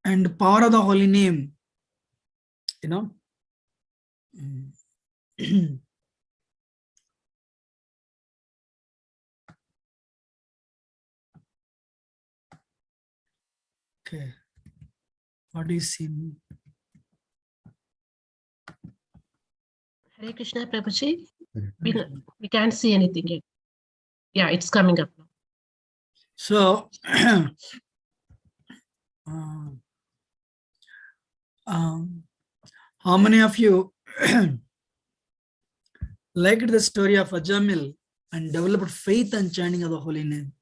and power of the holy name, you know. Okay, what do you see? Hare Krishna, Prabhuji. We can't see anything yet. Yeah, it's coming up now. So, how many of you liked the story of Ajamil and developed faith and chanting of the holy name?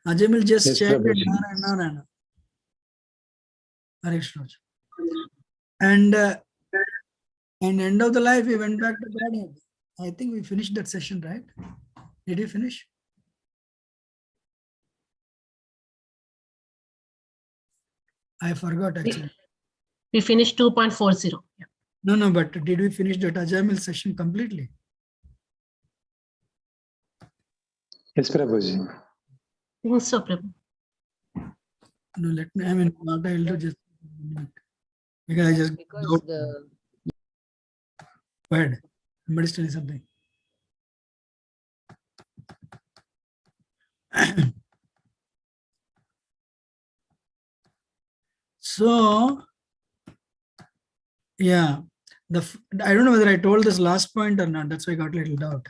Ajamil just chanted Narayana, Narayana. And end of the life, he went back to Godhead. I think we finished that session, right? Did you finish? I forgot actually. We finished 2.40. Yeah. No, but did we finish that Ajamil session completely? Yes, Prabhuji. I think so, Prabhu. No, let me, I mean, what I'll do just, because I just, Because the go ahead. Somebody's telling something. So, yeah, I don't know whether I told this last point or not. That's why I got a little doubt.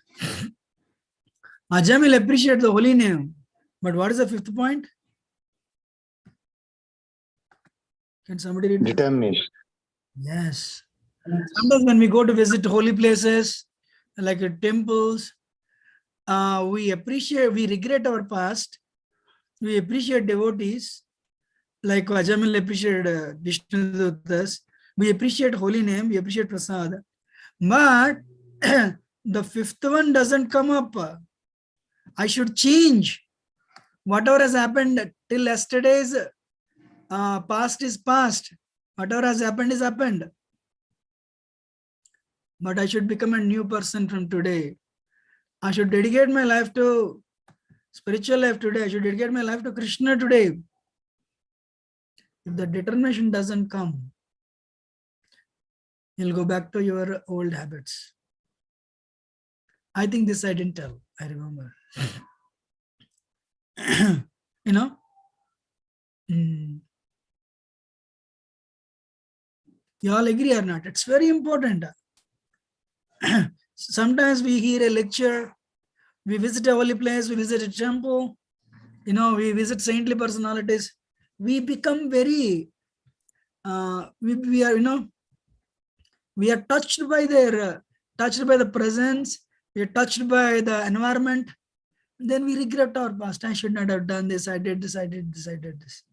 Ajam will appreciate the holy name. But what is the fifth point? Can somebody read? Determination. Yes. Sometimes when we go to visit holy places, like temples, we regret our past. We appreciate devotees, like Ajamil appreciated Vishnu Duttas. We appreciate holy name, we appreciate prasad. But the fifth one doesn't come up. I should change. Whatever has happened till yesterday's past is past. Whatever has happened is happened. But I should become a new person from today. I should dedicate my life to spiritual life today. I should dedicate my life to Krishna today. If the determination doesn't come, you'll go back to your old habits. I think this I didn't tell. I remember. You know? You all agree or not? It's very important. Sometimes we hear a lecture, we visit a holy place, we visit a temple, you know, we visit saintly personalities. We become very, we are, you know, we are touched by their, touched by the presence, we are touched by the environment. Then we regret our past. I should not have done this. I did this, I did this, I did this.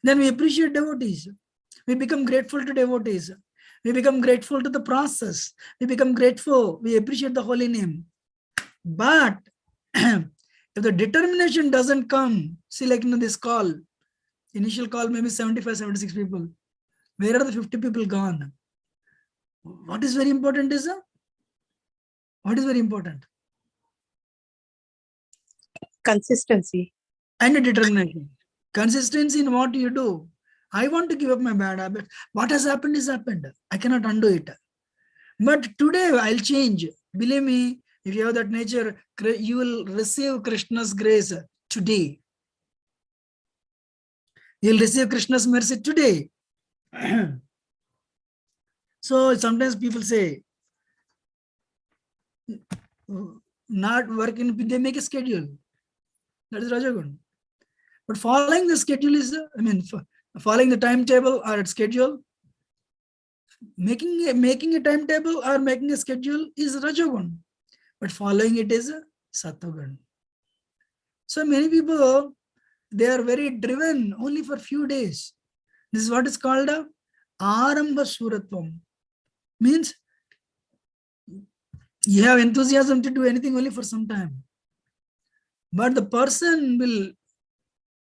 Then we appreciate devotees. We become grateful to devotees. We become grateful to the process. We become grateful. We appreciate the holy name. But if the determination doesn't come, see, like, you know, this call, initial call, maybe 75, 76 people. Where are the 50 people gone? What is very important is, what is very important? Consistency. And determination. Consistency in what you do. I want to give up my bad habit. What has happened is happened. I cannot undo it. But today I'll change. Believe me, if you have that nature, you will receive Krishna's grace today. You'll receive Krishna's mercy today. So sometimes people say, not working, they make a schedule. That is Rajagun. But following the schedule is, I mean, following the timetable or schedule, making a timetable or making a schedule is Rajagun. But following it is Sattvagun. So many people, they are very driven only for few days. This is what is called a Arambha Suratvam. Means you have enthusiasm to do anything only for some time. But the person will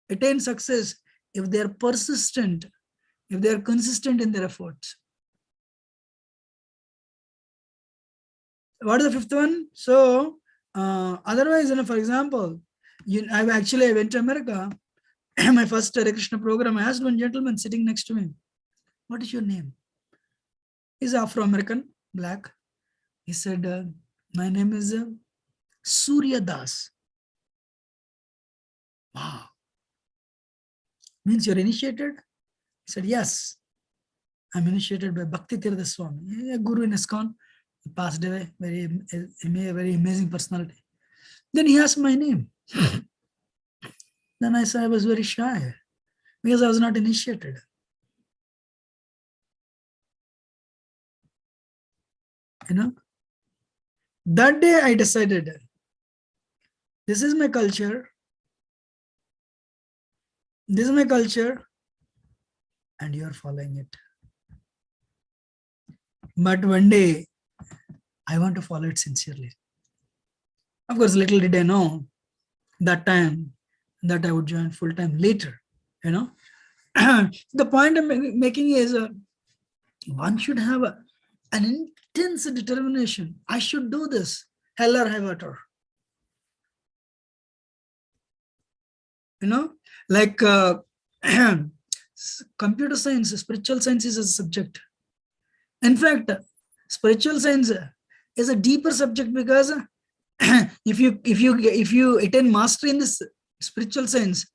attain success if they are persistent, if they are consistent in their efforts. What is the fifth one? So, otherwise, you know, for example, I went to America. My first Hare Krishna program, I asked one gentleman sitting next to me, what is your name? He's Afro-American, black. He said, my name is Surya Das. Wow. Means you're initiated? He said, yes. I'm initiated by Bhakti Swami, a guru in ISKCON. He passed away, very amazing personality. Then he asked my name. Then I said I was very shy because I was not initiated. That day I decided, this is my culture. This is my culture, and you are following it. But one day, I want to follow it sincerely. Of course, little did I know that time that I would join full-time later. The point I'm making is one should have an intense determination. I should do this, hell or high water. Like computer science, spiritual science is a subject. In fact, spiritual science is a deeper subject because if you attain mastery in this spiritual science,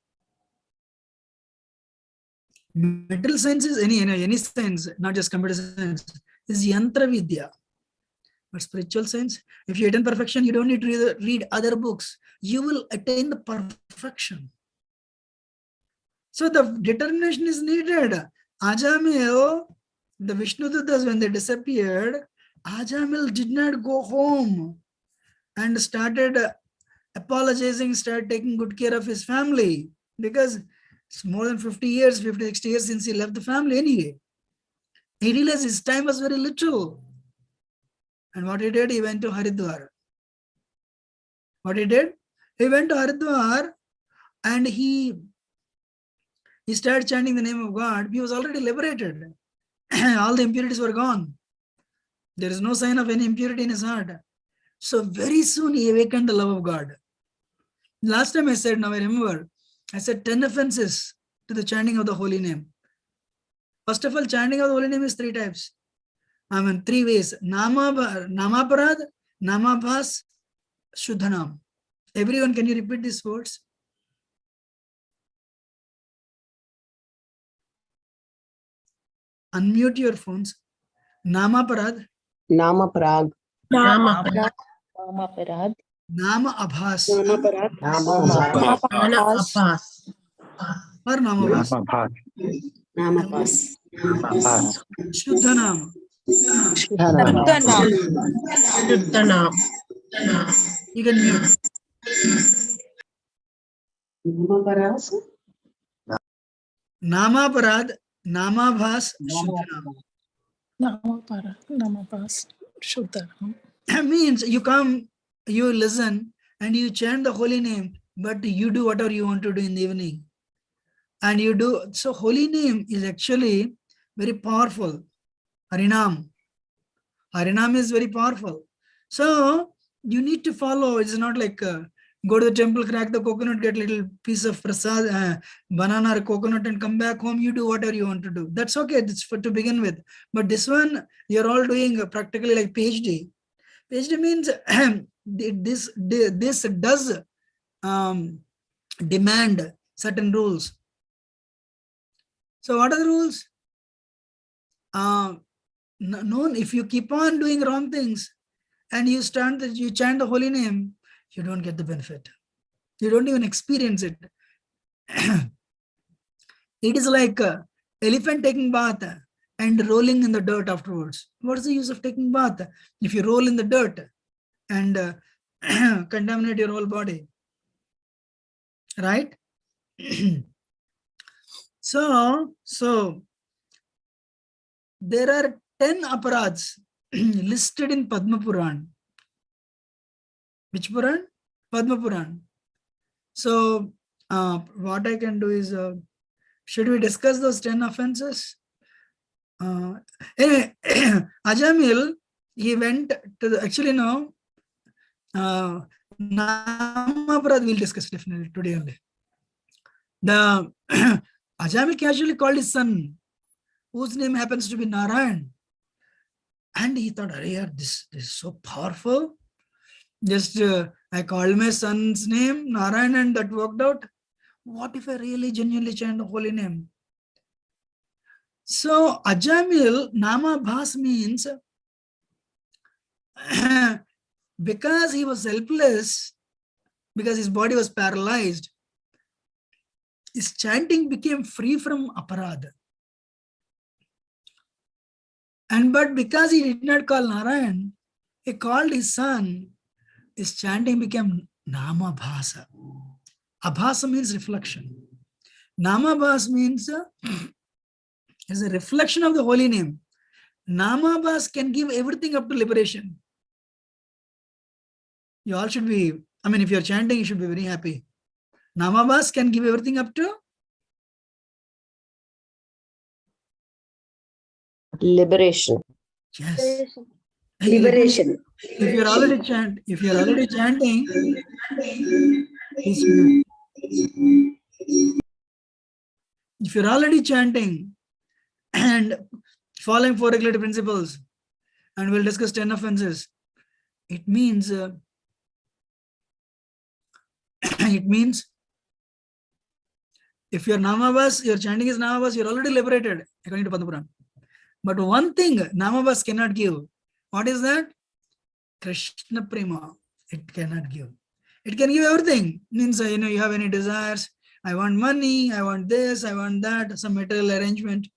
material science is any science, not just computer science, is yantra vidya. But spiritual science, if you attain perfection, you don't need to read other books. You will attain the perfection. So the determination is needed. Ajamil, the Vishnudutas, when they disappeared, Ajamil did not go home and started apologizing, started taking good care of his family, because it's more than 50 years, 50, 60 years since he left the family anyway. He realized his time was very little. And what he did, he went to Haridwar. What he did? He went to Haridwar and he started chanting the name of God. He was already liberated. All the impurities were gone. There is no sign of any impurity in his heart. So very soon he awakened the love of God. Last time I said, now I remember, I said 10 offenses to the chanting of the holy name. First of all, chanting of the holy name is 3 types. 3 ways. Namaparad, Namabhas, Shuddhanam. Everyone, can you repeat these words? Unmute your phones. Namaparad. Namaparad. Namaparad. Namaparad. Nama Abhas. Namaparad. Namaabhas. Or Namabhas. Namabhas. Shuddhanam. Shuddhanam. You can mute. Namaparas. Namaparad, Namabhas, Shuddhanam. Namabhas, Shuddhanam. Means you come, you listen, and you chant the holy name, but you do whatever you want to do in the evening. And you do, so holy name is actually very powerful. Harinam. Harinam is very powerful. So you need to follow. It's not like go to the temple, crack the coconut, get a little piece of prasad, banana or coconut and come back home. You do whatever you want to do. That's okay. That's for to begin with. But this one, you're all doing practically like PhD. PhD means this does demand certain rules. So what are the rules? Known, if you keep on doing wrong things and you chant the holy name, you don't get the benefit. You don't even experience it. It is like elephant taking bath and rolling in the dirt afterwards. What's the use of taking bath if you roll in the dirt and contaminate your whole body? Right? So there are 10 aparads listed in Padma Puran. Which Puran? Padma Puran. So what I can do is, should we discuss those 10 offenses? Anyway, Ajamil, he went to the, actually no, Namaparad we'll discuss definitely today only. The Ajamil casually called his son, whose name happens to be Narayan. And he thought, this is so powerful. Just I called my son's name, Narayan, and that worked out. What if I really genuinely chant the holy name? So Ajamil, Nama Bhas means because he was helpless, because his body was paralyzed, his chanting became free from aparad. But because he did not call Narayan, he called his son, his chanting became Nama Bhasa. Abhasa means reflection. Nama Bhas means is a reflection of the holy name. Nama Bhas can give everything up to liberation. You all should be, if you're chanting, you should be very happy. Nama Bhas can give everything up to Liberation. yes. Liberation. If you're already chanting, if you're already chanting and following 4 regulative principles, and we'll discuss 10 offenses, it means if your Namavas, your chanting is Namavas, you're already liberated according to Padma Puran. But one thing Namavas cannot give. What is that? Krishna Prema. It cannot give. It can give everything. Means you have any desires. I want money, I want this, I want that, some material arrangement.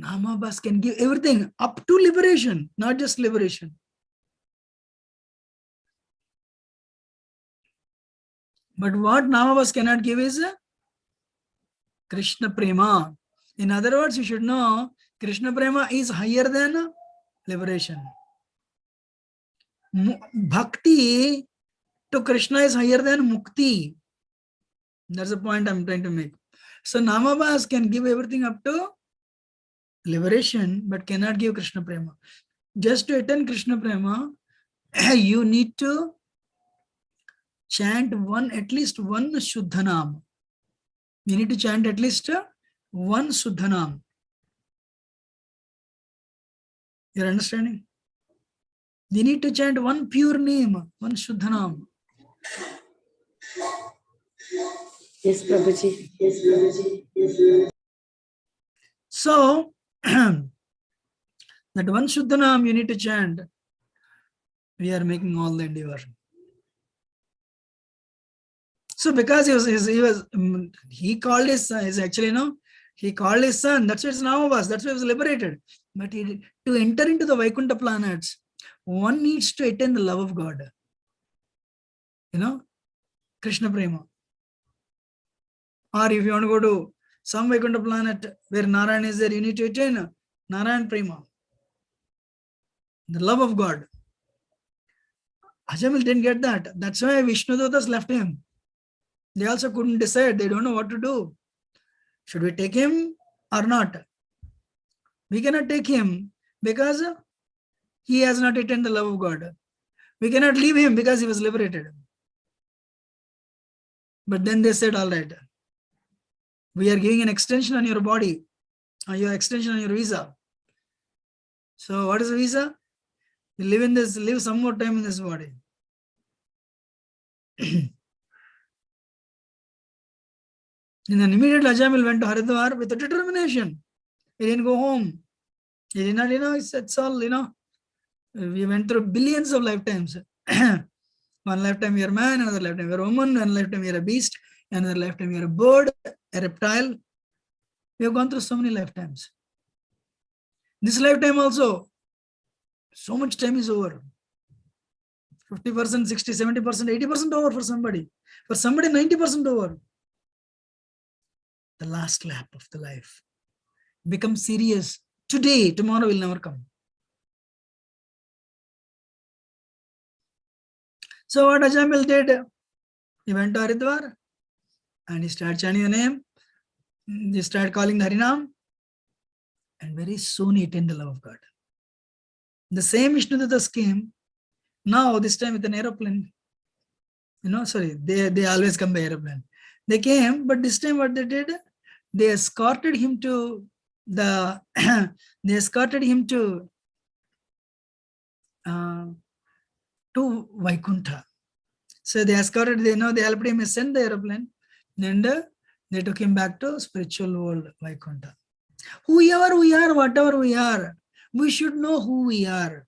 Namavas can give everything up to liberation, not just liberation. But what Namavas cannot give is Krishna Prema. In other words, you should know Krishna Prema is higher than liberation. Bhakti to Krishna is higher than Mukti. That's the point I'm trying to make. So Namavas can give everything up to liberation, but cannot give Krishna Prema. Just to attain Krishna Prema, you need to chant at least one Shuddhanam. You need to chant at least one Shuddhanam. You're understanding? You need to chant one pure name, one Shuddhanam. Yes, Prabhuji. Yes, Prabhuji. Yes. So, that one Shuddhanam you need to chant. We are making all the endeavor. So because he called his son, he called his son, that's why it's Namavas, that's why he was liberated. But to enter into the Vaikuntha planets, one needs to attain the love of God. Krishna Prema. Or if you want to go to some Vaikuntha planet where Narayan is there, you need to attain Narayan Prema. The love of God. Ajamil didn't get that. That's why Vishnudutas left him. They also couldn't decide. They don't know what to do. Should we take him or not? We cannot take him because he has not attained the love of God. We cannot leave him because he was liberated. But then they said, all right, we are giving an extension on your body, on your extension on your visa. So what is the visa? You live some more time in this body. And then immediately Ajamil went to Haridwar with a determination. He didn't go home. He did not, it's all, we went through billions of lifetimes. One lifetime you're a man, another lifetime you're a woman, one lifetime you're a beast, another lifetime you're a bird, a reptile. We have gone through so many lifetimes. This lifetime also, so much time is over. 50%, 60, 70%, 80% over for somebody. For somebody, 90% over. The last lap of the life. Become serious. Today, tomorrow will never come. So what Ajamil did, he went to Haridwar and he started chanting the name. He started calling the Harinam. And very soon he attained the love of God. The same Vishnudutas came. Now this time with an aeroplane. Sorry, they always come by aeroplane. They came, but this time what they did, they escorted him to the they escorted him to Vaikuntha. So they escorted, they helped him ascend the aeroplane, and they took him back to spiritual world, Vaikuntha. Whoever we are, whatever we are, we should know who we are.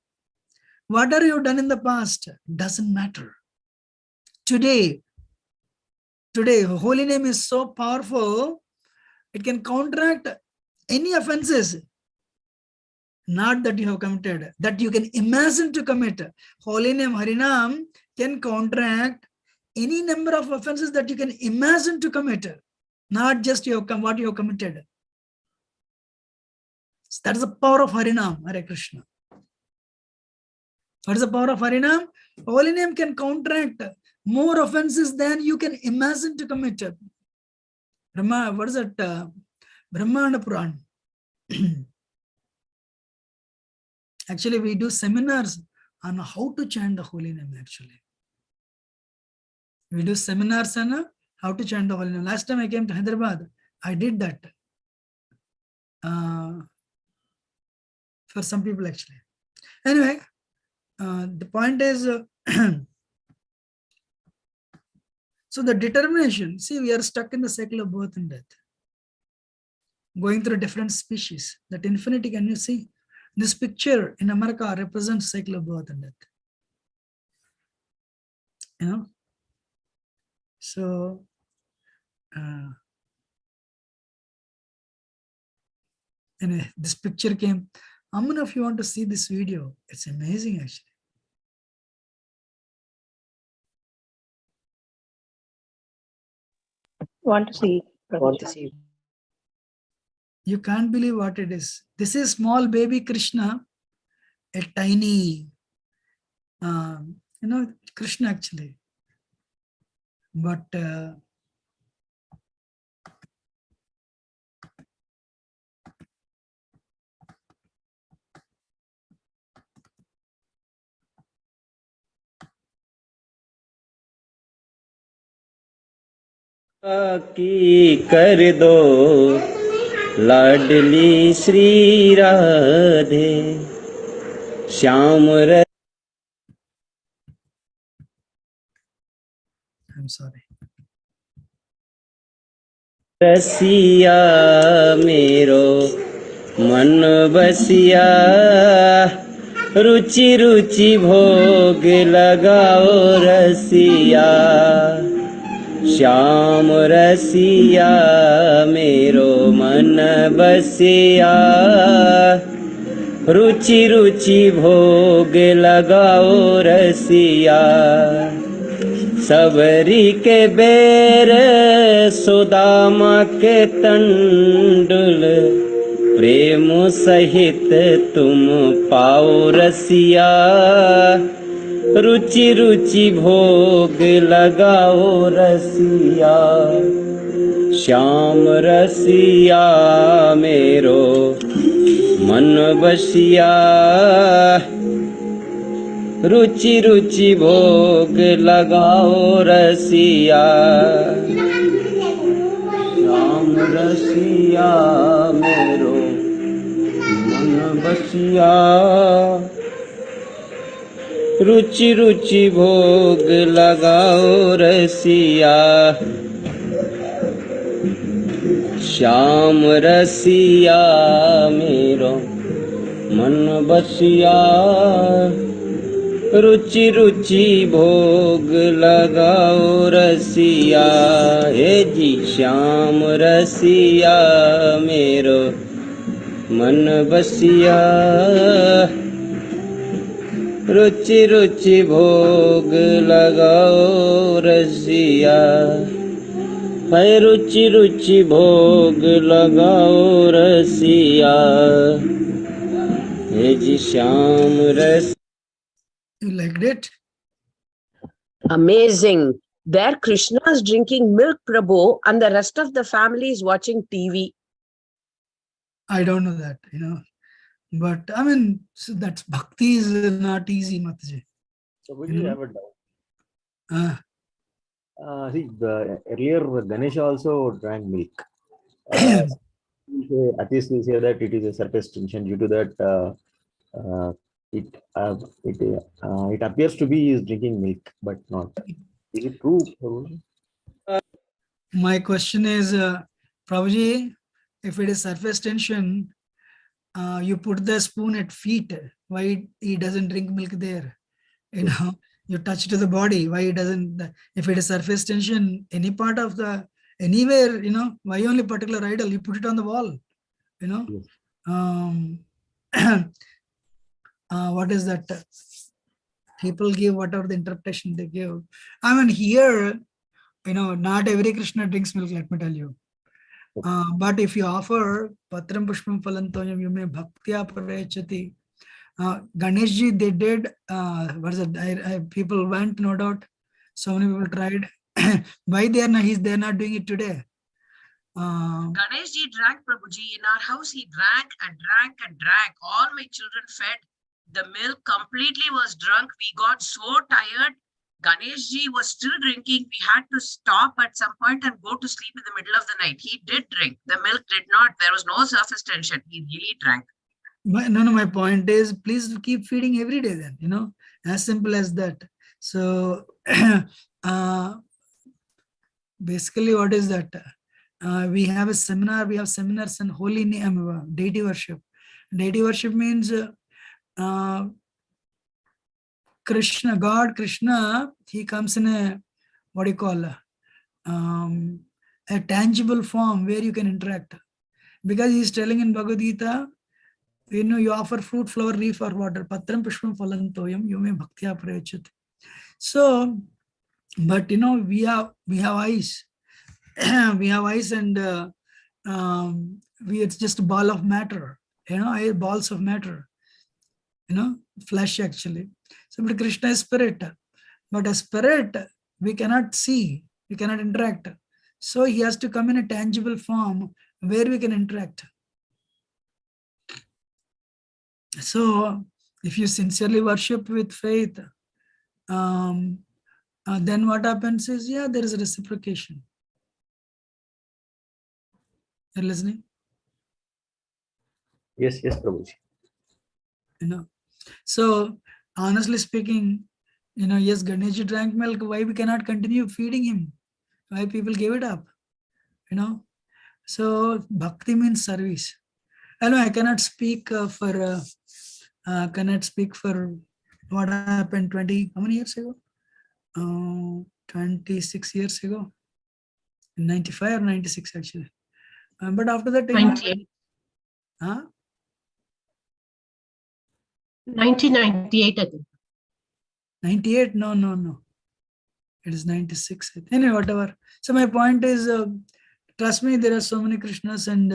Whatever you've done in the past doesn't matter. Today, holy name is so powerful, it can counteract any offenses, not that you have committed, that you can imagine to commit. Holy name Harinam can counteract any number of offenses that you can imagine to commit, not just what you have committed. That is the power of Harinam, Hare Krishna. What is the power of Harinam? Holy name can counteract more offenses than you can imagine to commit. What is it? Brahmana Puran. Actually, we do seminars on how to chant the holy name, actually. We do seminars on how to chant the holy name. Last time I came to Hyderabad, I did that. For some people, actually. Anyway, the point is, so the determination, see, we are stuck in the cycle of birth and death, going through different species. That infinity, can you see? This picture in America represents cycle of birth and death. So, anyway, this picture came. How many of you want to see this video? It's amazing, actually. Want to see. Want to see. You can't believe what it is. This is small baby Krishna, a tiny, Krishna actually. But की कर दो लाडली Shri Radhe Shyam I'm sorry. रसिया मेरो मन बसिया रुचि रुचि भोग लगाओ रसिया श्याम रसिया मेरो मन बसिया रुचि रुचि भोग लगाओ रसिया सबरी के बेर सुदामा के तंडुल प्रेम सहित तुम पाओ रसिया रुचि रुचि भोग लगाओ रसिया श्याम रसिया मेरो मन बसिया रुचि रुचि भोग लगाओ रसिया श्याम रसिया मेरो मन बसिया रुचि रुचि भोग लगाओ रसिया श्याम रसिया मेरो मन बसिया रुचि रुचि भोग लगाओ रसिया हे जी श्याम रसिया मेरो मन बसिया रुचि रुचि भोग लगाओ रसिया है रुचि रुचि भोग लगाओ रसिया हे जी श्याम रस You liked it? Amazing. There Krishna is drinking milk, Prabhu, and the rest of the family is watching TV. I don't know that, But I mean, so that's bhakti is not easy, Mataji. So, You we know? have a doubt. Earlier, Ganesha also drank milk. Atheists will say that it is a surface tension. Due to that, it appears to be he is drinking milk, but not. Is it true, Prabhuji? My question is, Prabhuji, if it is surface tension, you put the spoon at feet, why he doesn't drink milk there? You know, you touch to the body, why he doesn't? If it is surface tension, any part of the, anywhere, you know, why only particular idol? You put it on the wall, you know. Yes. What is that? People give whatever the interpretation they give. I mean, here, you know, not every Krishna drinks milk, let me tell you. But if you offer Patram Pushpam Phalantoyam, you may Bhaktya Parayachati. Ganeshji, they did, what is it? People went, no doubt. So many people tried. Why they are not doing it today? Ganesh ji drank, Prabhuji. In our house, he drank and drank and drank. All my children fed. The milk completely was drunk. We got so tired. Ganesh ji was still drinking. We had to stop at some point and go to sleep in the middle of the night. He did drink. The milk did not. There was no surface tension. He really drank. My point is, please keep feeding every day then, you know, as simple as that. So basically what is that? We have seminars on holy name, deity worship. Deity worship means Krishna, God, Krishna, he comes in a, what do you call, a tangible form where you can interact. Because he's telling in Bhagavad Gita, you know, you offer fruit, flower, leaf, or water. Patram pushpam phalantoyam, you may bhaktya prayachati. So, but you know, we have eyes. We have eyes, and it's just a ball of matter, you know, balls of matter, you know, flesh actually. So, but Krishna is spirit. But a spirit, we cannot see, we cannot interact. So he has to come in a tangible form where we can interact. So if you sincerely worship with faith, then what happens is, yeah, there is a reciprocation. You're listening? Yes, Prabhuji. You know, so honestly speaking, you know, yes, Ganesh drank milk. Why we cannot continue feeding him? Why people gave it up? You know, so bhakti means service. I know I cannot speak for what happened 20, how many years ago? 26 years ago. 95 or 96 actually. But after that, you know, 98. huh? 1998, I think. 98? No. It is 96. Anyway, whatever. So my point is, trust me, there are so many Krishnas and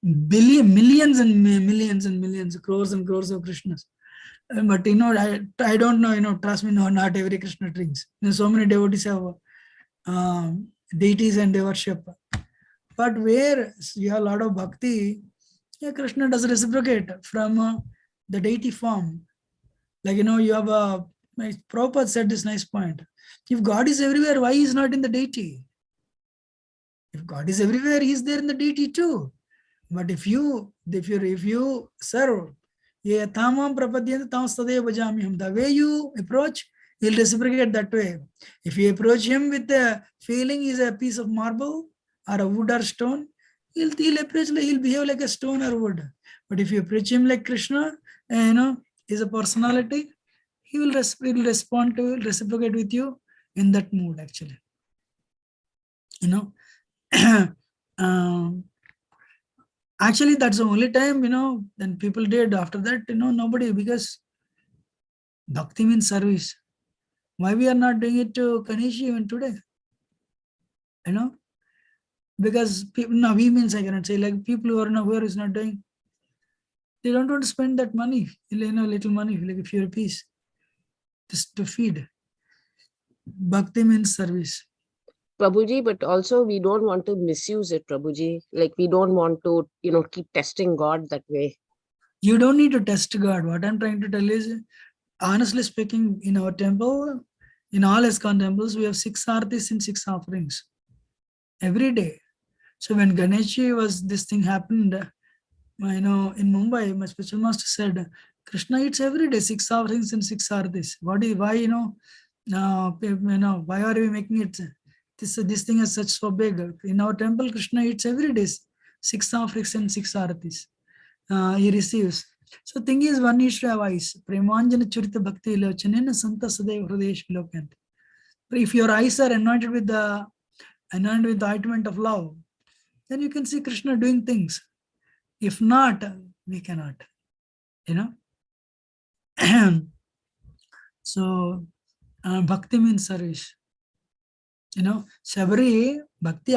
millions and millions, crores and crores of Krishnas. But you know, I don't know, you know, trust me, no, not every Krishna drinks. You know, so many devotees have deities and they worship. But where you have a lot of bhakti, yeah, Krishna does reciprocate from the deity form. Like, you know, you have Prabhupada said this nice point. If God is everywhere, why he is not in the deity? If God is everywhere, he is there in the deity too. But if you serve, the way you approach, he'll reciprocate that way. If you approach him with the feeling is a piece of marble or a wood or stone, he'll behave like a stone or wood. But if you approach him like Krishna, you know, is a personality, he will respond to, reciprocate with you in that mood actually. You know, actually that's the only time, you know, then people did. After that, you know, nobody, because bhakti means service. Why we are not doing it to Kanishi even today? You know, because people, now we means, I cannot say, like people who are nowhere is not doing, they don't want to spend that money, you know, little money, like a few rupees, just to feed. Bhakti means service. Prabhuji, but also we don't want to misuse it, Prabhuji. Like we don't want to, you know, keep testing God that way. You don't need to test God. What I'm trying to tell is, honestly speaking, in our temple, in all ISKCON temples, we have 6 artis and 6 offerings every day. So when Ganeshi was, this thing happened, in Mumbai, my spiritual master said, Krishna eats every day 6 offerings and 6 artis. Why, why are we making it? This thing is such so big. In our temple, Krishna eats every day 6 offerings and 6 artis. He receives. So thing is, one needs to have eyes. Premanjana Churita Bhakti Lochanena Santa Sadeva Hridesh Vilokant. If your eyes are anointed with the ointment of love, then you can see Krishna doing things. If not, we cannot. So bhakti means service. Sabri, bhakti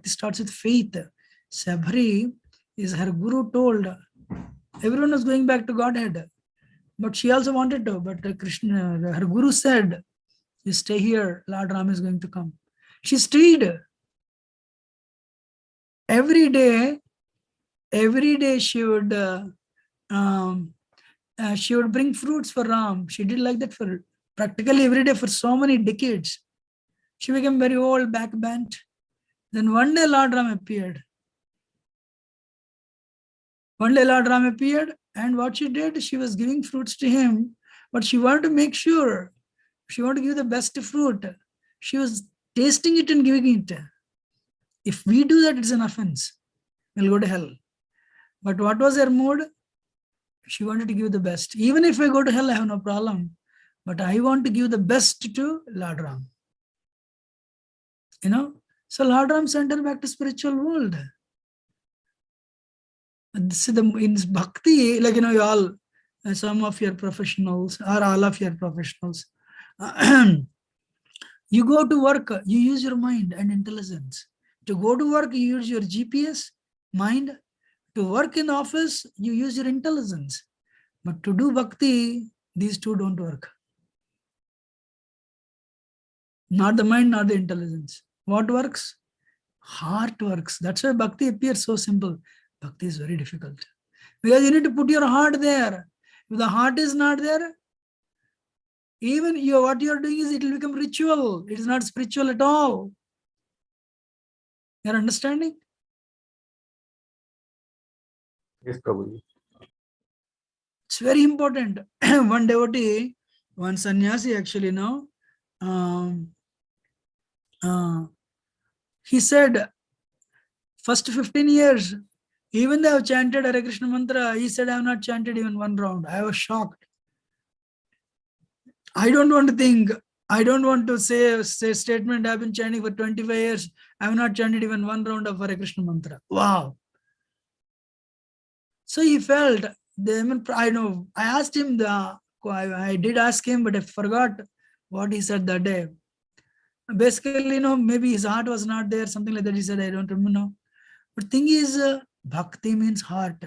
starts with faith. Sabri is her guru told, everyone was going back to Godhead, but she also wanted to, but Krishna, her guru said, you stay here, Lord Ram is going to come. She stayed. Every day she would bring fruits for Ram. She did like that for practically every day for so many decades. She became very old, backbent. Then one day Lord Ram appeared. And what she did, she was giving fruits to him, but she wanted to make sure, she wanted to give the best fruit. She was tasting it and giving it. If we do that, it's an offense. We'll go to hell. But what was her mood? She wanted to give the best. Even if I go to hell, I have no problem. But I want to give the best to Lord Ram. So Lord Ram sent her back to spiritual world. In bhakti, like you all, some of your professionals or all of your professionals, you go to work, you use your mind and intelligence. To go to work, you use your GPS, mind. To work in office, you use your intelligence. But to do bhakti, these two don't work. Not the mind, not the intelligence. What works? Heart works. That's why bhakti appears so simple. Bhakti is very difficult. Because you need to put your heart there. If the heart is not there, even what you're doing is, it will become ritual. It is not spiritual at all. You're understanding? Yes, Prabhuji. It's very important. One devotee, one sannyasi actually, he said, first 15 years, even they have chanted Hare Krishna mantra, he said, I have not chanted even one round. I was shocked. I don't want to say a statement, I've been chanting for 25 years, I have not chanted even one round of Hare Krishna mantra. Wow. So he felt, I asked him, I did ask him, but I forgot what he said that day. Basically, maybe his heart was not there, something like that. He said, I don't remember. But thing is, bhakti means heart.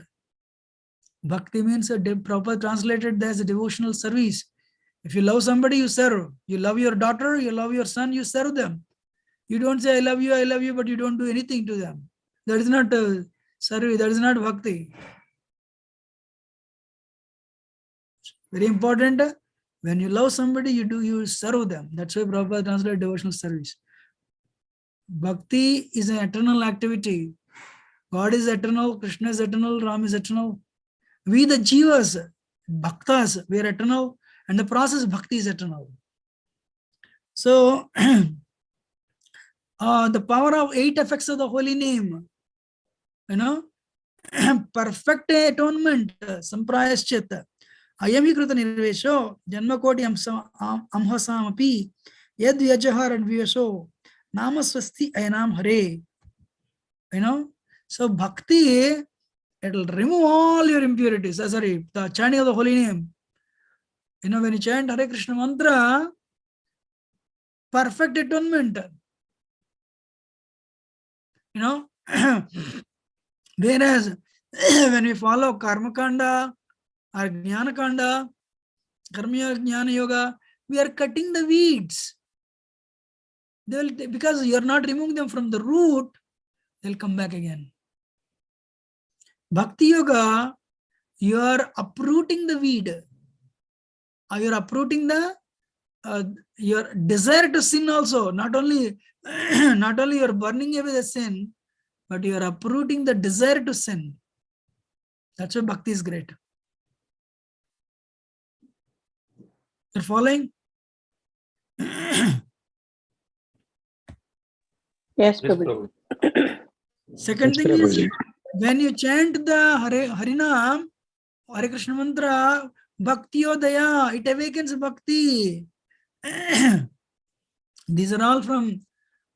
Bhakti means proper translated as a devotional service. If you love somebody, you serve. You love your daughter, you love your son, you serve them. You don't say, I love you, but you don't do anything to them. That is not service, that is not bhakti. Very important. When you love somebody, you serve them. That's why proper translated devotional service. Bhakti is an eternal activity. God is eternal, Krishna is eternal, Ram is eternal. We the jivas, bhaktas, we are eternal, and the process bhakti is eternal. So, the power of 8 effects of the holy name, perfect atonement, samprayaschit, ayami kruta nirvesho, janmakoti amhasamapi, yad vyajahar advyasho, namaswasti ayanam hare. So bhakti, it will remove all your impurities. The chanting of the holy name. When you chant Hare Krishna mantra, perfect atonement. Whereas when we follow karma kanda or jnana kanda, karma jnana yoga, we are cutting the weeds. Because you are not removing them from the root, they'll come back again. Bhakti yoga, you are uprooting the weed. you're uprooting the your desire to sin also. Not only not only you're burning away the sin, but you're uprooting the desire to sin. That's why bhakti is great. You're following? Yes, Prabhuji. Second thing is, when you chant the Harinam, Hare Krishna mantra, Bhakti Odaya, it awakens bhakti. These are all from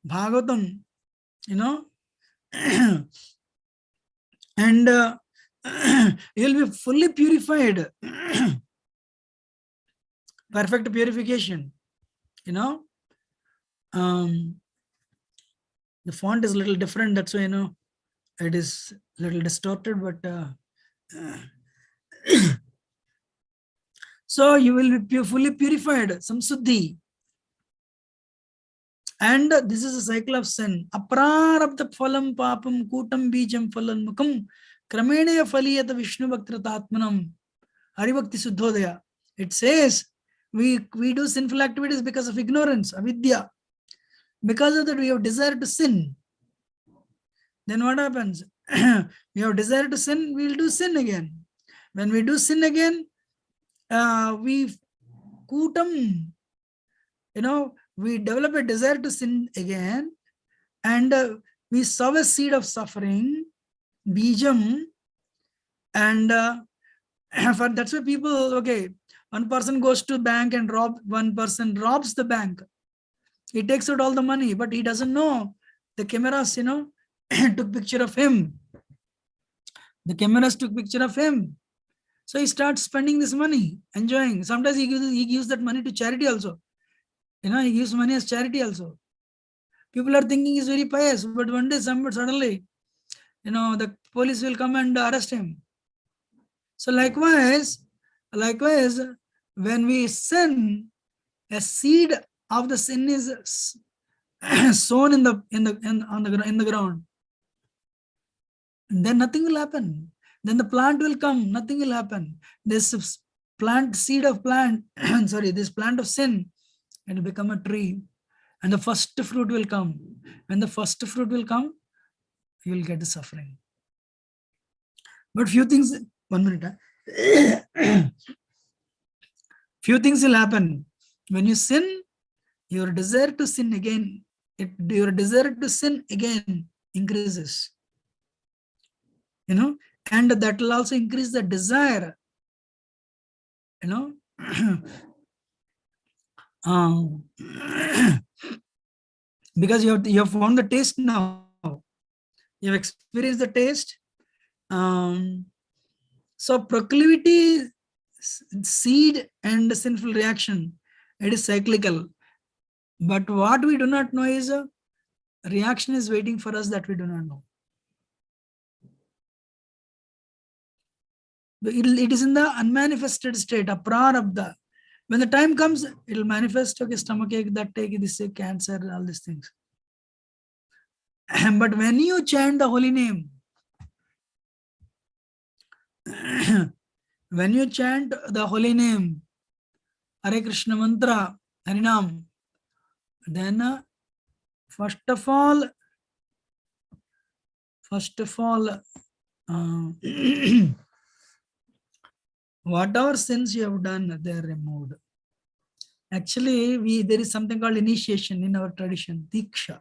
Bhagavatam, you know. And you'll be fully purified. Perfect purification, you know. The font is a little different, that's why, you know, it is a little distorted, but so you will be fully purified, samsuddhi. And this is a cycle of sin. Aprarabdha phalam papam kutam bijam phalan mukam krameneya phaliyata vishnu bhaktratatmanam haribhakti suddhodaya. It says we do sinful activities because of ignorance, avidya. Because of that, we have desire to sin. Then what happens? We have desire to sin, we will do sin again. When we do sin again, we kutam, you know, we develop a desire to sin again, and we sow a seed of suffering, bijam, and for that's why people, okay, one person goes to bank and one person robs the bank. He takes out all the money, but he doesn't know the cameras, you know, took picture of him. The cameras took picture of him. So he starts spending this money, enjoying. Sometimes he gives that money to charity also. You know, he gives money as charity also. People are thinking he's very pious, but one day suddenly, you know, the police will come and arrest him. So likewise, when we sin, a seed of the sin is sown in the ground. Then nothing will happen. Then the plant will come, nothing will happen. This seed of plant, sorry, this plant of sin, it will become a tree, and the first fruit will come. When the first fruit will come, you will get the suffering. But few things, 1 minute. Few things will happen. When you sin, your desire to sin again, your desire to sin again increases. You know, and that will also increase the desire, you know. Because you have found the taste now. You have experienced the taste. So proclivity, seed, and sinful reaction, it is cyclical. But what we do not know is a reaction is waiting for us that we do not know. It is in the unmanifested state, aprarabdha. When the time comes, it will manifest, okay, stomach ache, that ache, this ache, cancer, all these things. But when you chant the holy name, when you chant the holy name, Hare Krishna mantra, Harinam, then first of all, whatever sins you have done, they are removed. Actually, there is something called initiation in our tradition, Diksha.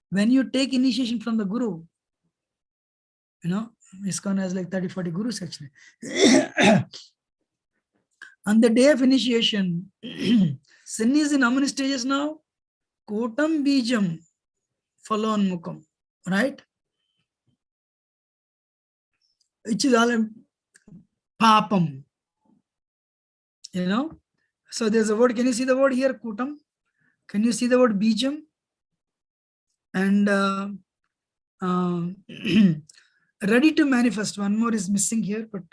When you take initiation from the Guru, you know, ISKCON has like 30-40 gurus actually. On the day of initiation, sin is in how many stages now? Kotam bijam, falon mukam, right? Which is all papam, you know. So there's a word, can you see the word here, kutam? Can you see the word bijam? And ready to manifest, one more is missing here, but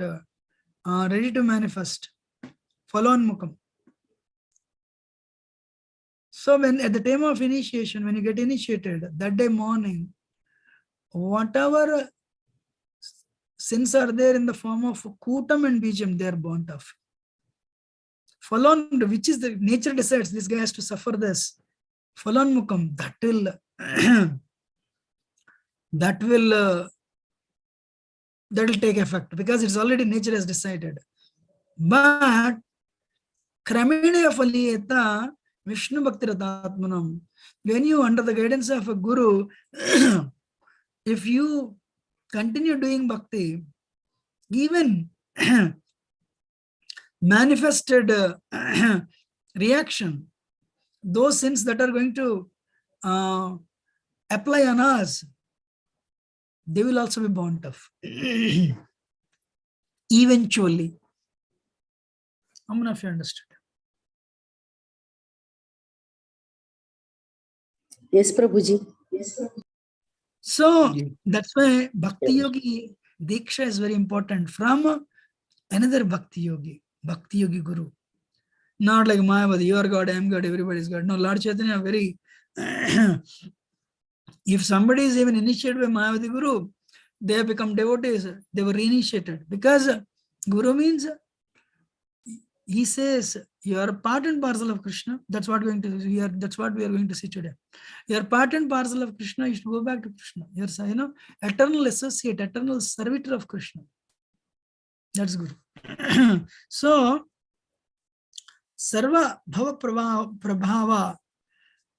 ready to manifest, falon mukam. So when at the time of initiation, when you get initiated, that day morning, whatever sins are there in the form of kutam and bijam, they are burnt off. Falon, which is the nature decides this guy has to suffer this. Falon mukam, that will take effect because it's already nature has decided. But Kramena Faliyeta Vishnu Bhakti Ratatmanam. When you under the guidance of a guru, if you continue doing bhakti, even manifested reaction, those sins that are going to apply on us, they will also be burnt off. Eventually. I don't know if you understood. Yes, Prabhuji. So that's why Bhakti Yogi Diksha is very important from another Bhakti Yogi Guru. Not like Mayavadi, you are God, I am God, everybody is God. No, Lord Chaitanya very if somebody is even initiated by Mayavadi Guru, they have become devotees, they were reinitiated. Because Guru means he says you are part and parcel of Krishna. That's what we are going to see today. You are part and parcel of Krishna, you should go back to Krishna. You are eternal associate, eternal servitor of Krishna. That's Guru. So Sarva Bhava Prabhava,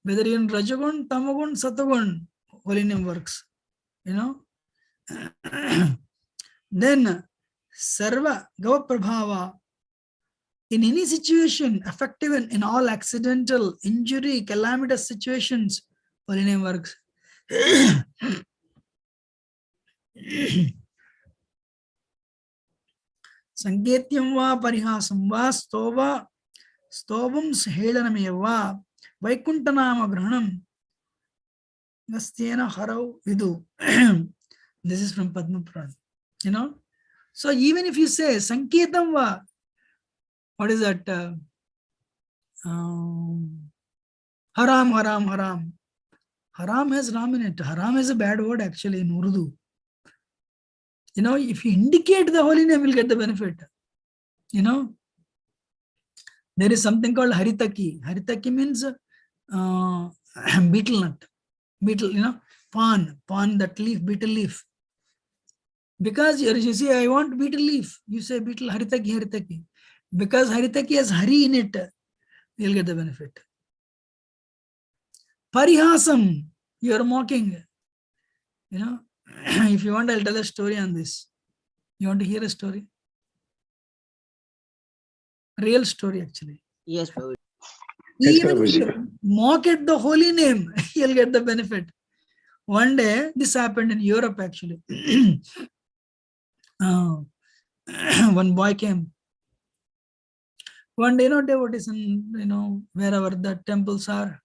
whether in Rajagun, Tamagun, Satagun, holy name works. Then Sarva Gava Prabhava, in any situation, effective in all accidental, injury, calamitous situations, holy name works. Sanketyam va parihasam va stovam helanameva vaikuntanama grahanam vastyena harau vidu. This is from Padma Purana. So even if you say Sanketam va, what is that? Haram, haram, haram. Haram has Ram in it. Haram is a bad word actually in Urdu. If you indicate the holy name, you'll get the benefit. There is something called Haritaki. Haritaki means beetle nut. Beetle, pan that leaf, beetle leaf. Because you say, I want beetle leaf. You say beetle Haritaki. Because Haritaki has Hari in it, you'll get the benefit. Parihasam, you are mocking. If you want, I'll tell a story on this. You want to hear a story? Real story, actually. Yes, Prabhuji. Even if you mock at the holy name, you'll get the benefit. One day, this happened in Europe, actually. One boy came. One day, devotees in, wherever the temples are,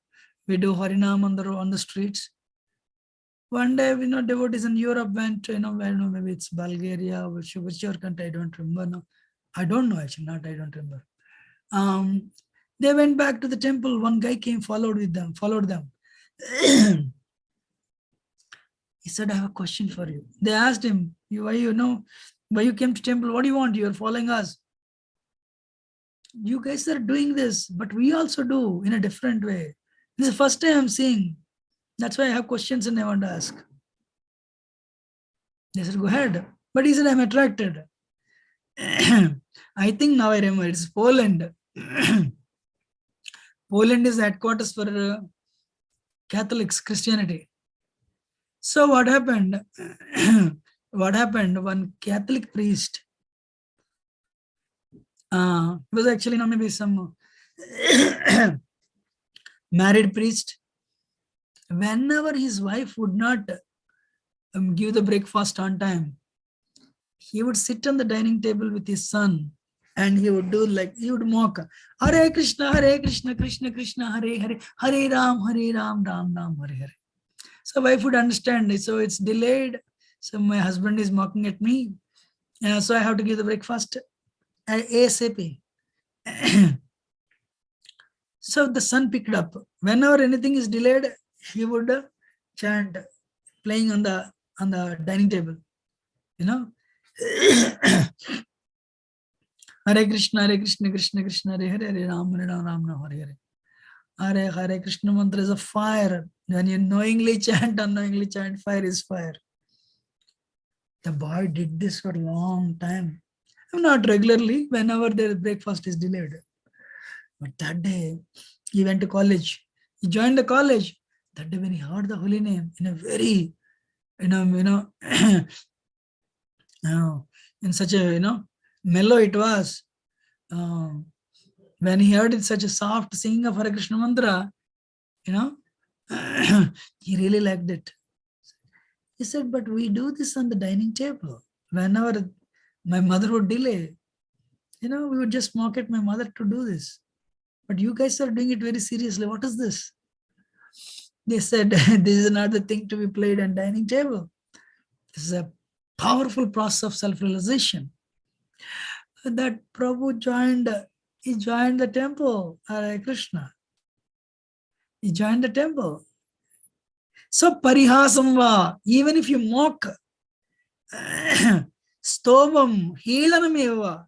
we do Harinam on the streets. One day, devotees in Europe went, I don't know, maybe it's Bulgaria, whichever country, I don't remember now. I don't know, actually, I don't remember. They went back to the temple. One guy came, followed them. He said, I have a question for you. They asked him, why you came to temple? What do you want? You are following us. You guys are doing this, but we also do in a different way. This is the first time I'm seeing. That's why I have questions and I want to ask. They said, go ahead. But he said, I'm attracted. I think now I remember, it's Poland. Poland is the headquarters for Catholics, Christianity. So what happened? One Catholic priest, was actually maybe some married priest. Whenever his wife would not give the breakfast on time, he would sit on the dining table with his son and he would mock, Hare Krishna, Krishna Krishna, Hare Hare, Hare Ram, Ram Ram, Hare Hare. So wife would understand, so it's delayed. So my husband is mocking at me. So I have to give the breakfast ASAP. So the son picked up. Whenever anything is delayed, he would chant, playing on the dining table. Hare Krishna, Krishna Krishna, Hare Hare, Ram Ram, Ram Hare Hare. Hare Krishna mantra is a fire. When you knowingly chant, unknowingly chant, fire is fire. The boy did this for a long time. Not regularly, whenever their breakfast is delayed. But that day, he went to college. He joined the college. That day when he heard the holy name in a very, in such a, mellow it was. When he heard it such a soft singing of Hare Krishna mantra, he really liked it. He said, but we do this on the dining table. Whenever my mother would delay, we would just mock at my mother to do this. But you guys are doing it very seriously. What is this? They said, this is not the thing to be played on dining table. This is a powerful process of self-realization. That Prabhu joined the temple, Hare Krishna. He joined the temple. So parihasamva, even if you mock, stovam, helanameva,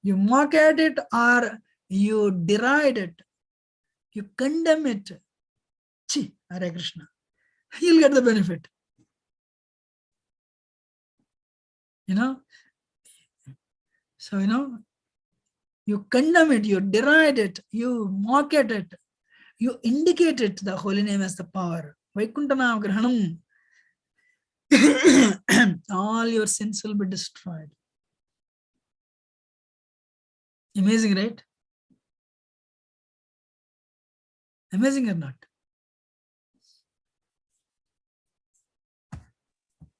you mock at it or you deride it, you condemn it, Hare Krishna, you'll get the benefit. So, you condemn it, you deride it, you mock at it, you indicate it, the holy name as the power. Vaikuntana Grahanam. All your sins will be destroyed. Amazing, right? Amazing or not?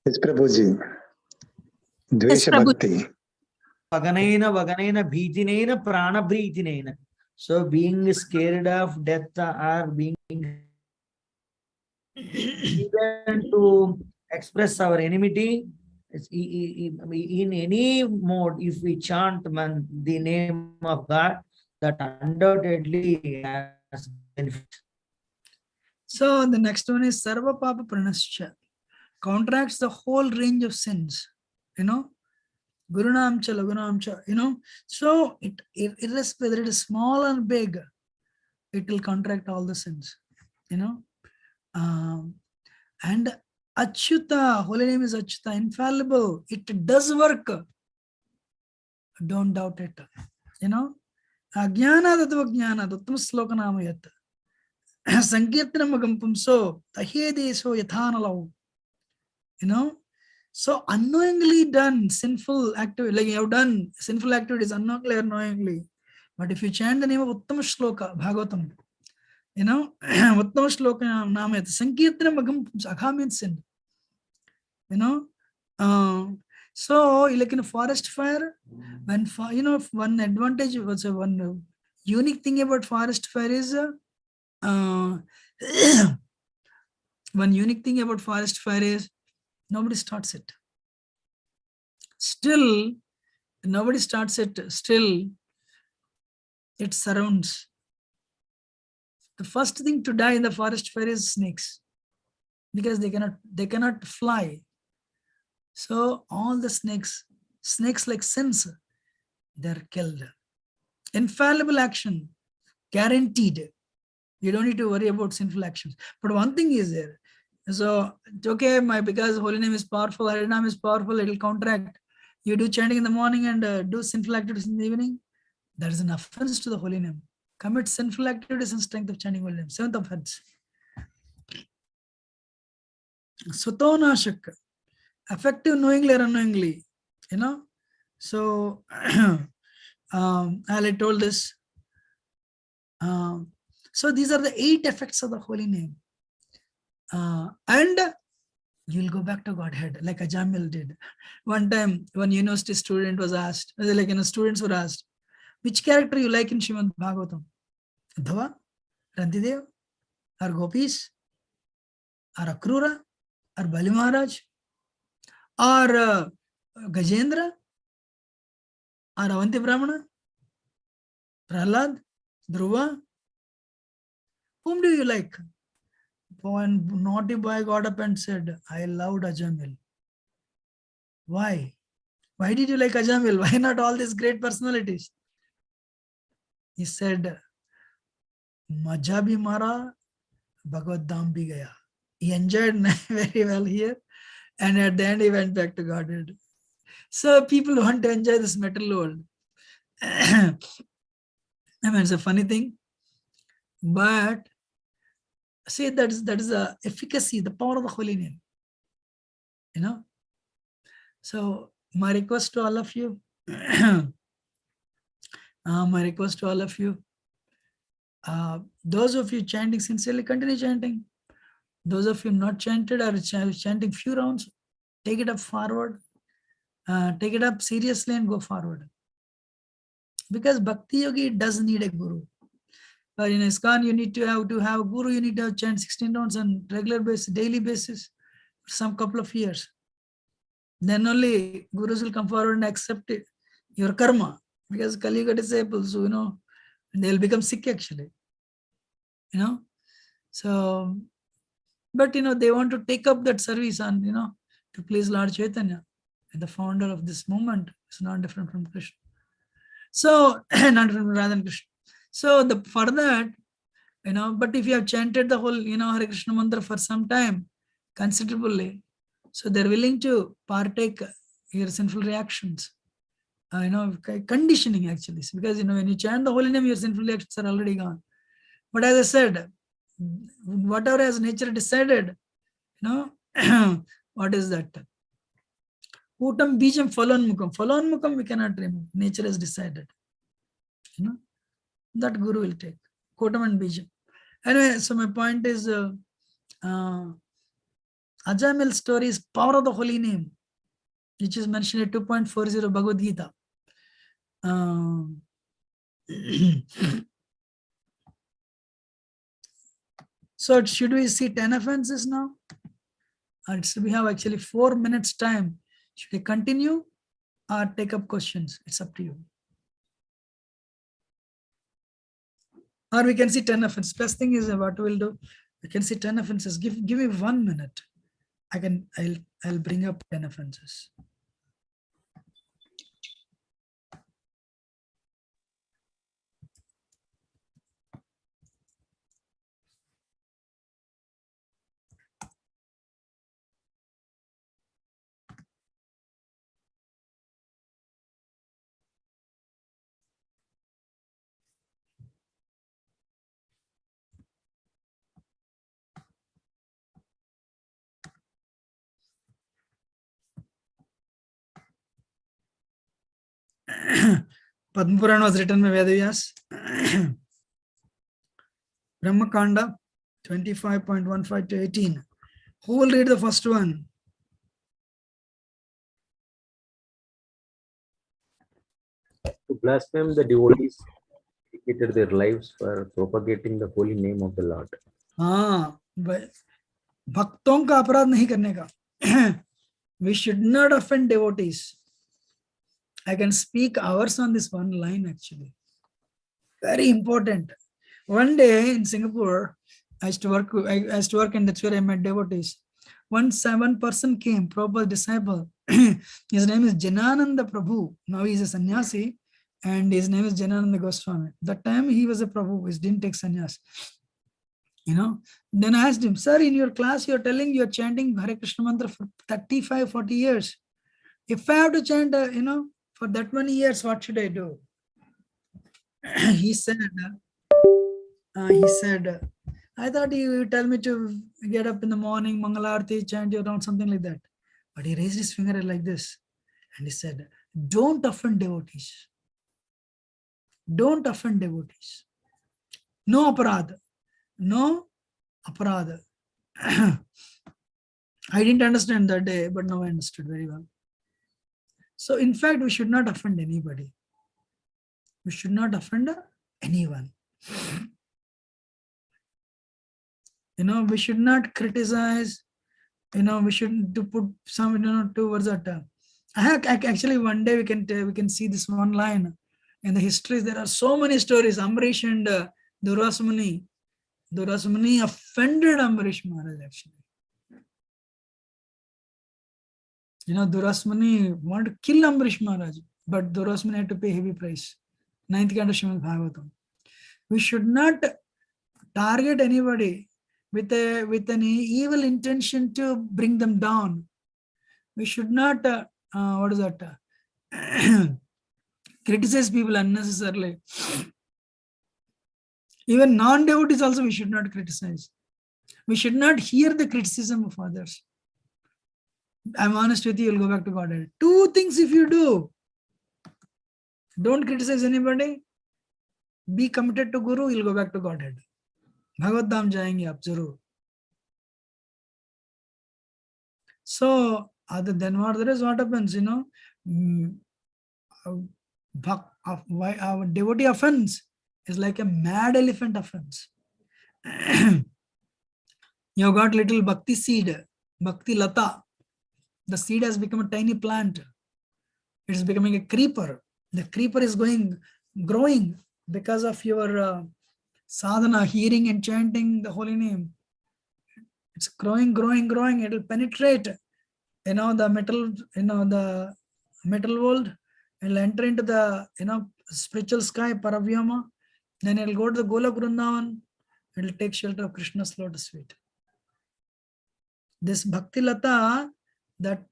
Yes, Prabhuji. Dvesha Prabhu. Bhakti. Vaganaina bhijinaina prana bhijinaina. So being scared of death or being even to express our enmity, in any mode, if we chant the name of God, that undoubtedly has benefit. So the next one is Sarva Papa Pranascha. Contracts the whole range of sins. Gurunamcha, Lagunamcha, so whether it is small or big, it will contract all the sins, and Achyuta, holy name is Achyuta, infallible, it does work. Don't doubt it. Ajnana Tattva Jnana, Uttam Sloka Namayat, Sankirtanam Agampumso, Tahedeso Yathanalav, So unknowingly done sinful activity, like you have done sinful activities unknowingly or knowingly. But if you chant the name of Uttama Shloka, Bhagavatam, Uttama Shloka Namayat, Sankirtanam Agha means sin. So like in a forest fire, when one advantage, one unique thing about forest fire is one unique thing about forest fire is nobody starts it. Still, nobody starts it. Still, it surrounds. The first thing to die in the forest fire is snakes, because they cannot fly. So all the snakes like sins, they're killed. Infallible action, guaranteed. You don't need to worry about sinful actions. But one thing is there. So okay, because holy name is powerful, Harinam is powerful, it will counteract. You do chanting in the morning and do sinful activities in the evening, that is an offense to the holy name. Commit sinful activities and strength of chanting holy name. 7th offense. Sutonashak, effective knowingly or unknowingly, So I told this. So these are the 8 effects of the holy name. And you'll go back to Godhead, like Ajamil did. One time, one university student was asked, students were asked, which character you like in Srimad Bhagavatam? Uddhava, Rantidev, or Gopis, or Akrura, or Bali Maharaj, or Gajendra, or Avanti Brahmana, Prahlad, Dhruva? Whom do you like? One naughty boy got up and said, I loved Ajamil. Why? Why did you like Ajamil? Why not all these great personalities? He said, Maja bhi mara, Bhagavad Dham bhi gaya. He enjoyed very well here. And at the end, he went back to Godhead. So people want to enjoy this metal world. I mean, it's a funny thing. But see, that is the efficacy, the power of the holy name. You know? So my request to all of you, those of you chanting sincerely, continue chanting. Those of you not chanted or chanting few rounds, take it up forward. Take it up seriously and go forward. Because Bhakti Yogi does need a guru. But in ISKCON, you need to have a guru. You need to chant 16 rounds on regular basis, daily basis, for some couple of years. Then only gurus will come forward and accept it, your karma. Because Kali Yuga disciples, they'll become sick actually. So, but they want to take up that service and to please Lord Chaitanya, the founder of this movement. Is not different from Krishna. So, not different from Radha and Krishna. So for that, but if you have chanted the whole, Hare Krishna mantra for some time, considerably, so they're willing to partake your sinful reactions, conditioning actually, because when you chant the holy name, your sinful reactions are already gone. But as I said, whatever has nature decided, what is that? Utam bijam phalonmukam. Phalonmukam we cannot remove. Nature has decided. That guru will take. Kotam and bijam. Anyway, so my point is, Ajamil story is power of the holy name, which is mentioned at 2.40 Bhagavad Gita. So should we see 10 offenses now? Or we have actually 4 minutes time. Should we continue or take up questions? It's up to you. Or we can see 10 offenses. Best thing is what we'll do. We can see 10 offenses. Give me 1 minute. I'll bring up 10 offenses. Padma Purana was written by Vedavyas. Brahma Kanda 25.15 to 18. Who will read the first one? To blaspheme the devotees dedicated their lives for propagating the holy name of the Lord. भक्तों का अपराध नहीं करने का. We should not offend devotees. I can speak hours on this one line actually. Very important. One day in Singapore, I used to work and that's where I met devotees. One person came, Prabhupada's disciple. His name is Janananda Prabhu. Now he is a sannyasi and his name is Janananda Goswami. That time he was a Prabhu, he didn't take sannyas. Then I asked him, sir, in your class you're telling you're chanting Hare Krishna mantra for 35, 40 years. If I have to chant, for that many years, what should I do? He said, I thought you tell me to get up in the morning, Mangalarti, chant your round, something like that. But he raised his finger like this and he said, don't offend devotees. Don't offend devotees. No aparadha. No aparadha. I didn't understand that day, but now I understood very well. So in fact, we should not offend anybody. We should not offend anyone. We should not criticize. We should put some, two words at. Actually, one day we can see this one line in the histories. There are so many stories. Ambarish and Durvasa Muni. Durvasa Muni offended Ambarish Maharaj actually. Durasmani wanted to kill Ambarish Maharaj, but Durasmani had to pay heavy price. 9th canto Srimad Bhagavatam. We should not target anybody with an evil intention to bring them down. We should not criticize people unnecessarily. Even non-devotees also we should not criticize. We should not hear the criticism of others. I'm honest with you, you'll go back to Godhead. 2 things if you do. Don't criticize anybody. Be committed to Guru, you'll go back to Godhead. Bhagavad Dham jayenge aap zarur. So, other than what there is, what happens, our devotee offense is like a mad elephant offense. You got little Bhakti seed, Bhakti Lata. The seed has become a tiny plant. It is becoming a creeper. The creeper is growing because of your sadhana, hearing and chanting the holy name. It's growing. It will penetrate, the metal world. It will enter into the, spiritual sky, Paravyama. Then it will go to the Golok Vrindavan. It will take shelter of Krishna's lotus feet. This Bhakti Lata that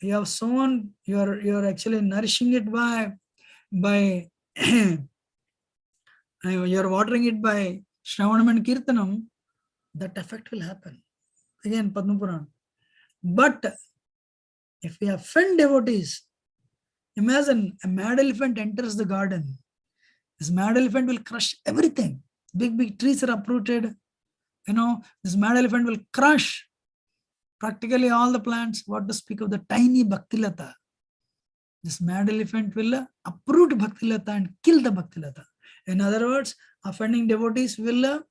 you have sown, you're actually nourishing it by you're watering it by Shravanam and Kirtanam, that effect will happen. Again, Padma Puran. But if we offend devotees, imagine a mad elephant enters the garden. This mad elephant will crush everything. Big trees are uprooted. This mad elephant will crush practically all the plants. What to speak of the tiny Bhaktilata? This mad elephant will uproot Bhaktilata and kill the Bhaktilata. In other words, offending devotees will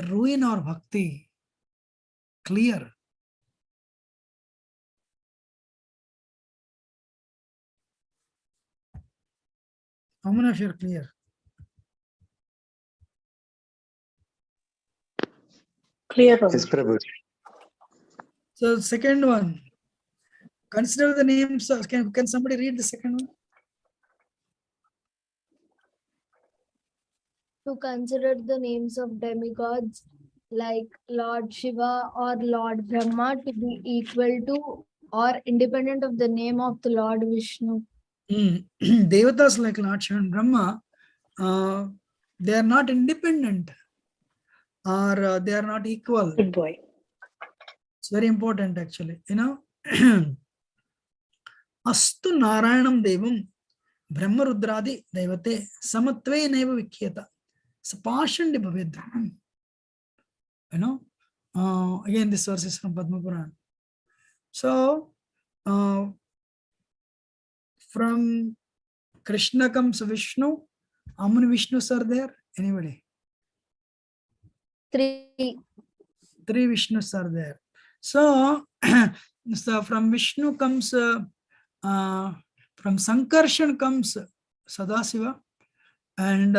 ruin our bhakti. Clear. How many of you are clear? Clear. Yes, Prabhu. So second one, consider the names. Can somebody read the second one? To consider the names of demigods like Lord Shiva or Lord Brahma to be equal to or independent of the name of the Lord Vishnu. Devatas like Lord Shiva and Brahma, they are not independent or they are not equal. Good boy. It's very important actually. Astu Narayanam Devam Brahma Rudradi Devate Samatve Neva Vikyata Sapashandi Bhavedram. Again, this verse is from Padma Puran. So, from Krishna comes Vishnu. How many Vishnus are there? Anybody? 3. 3 Vishnus are there. So, from Vishnu comes, from Sankarshan comes Sadasiva, and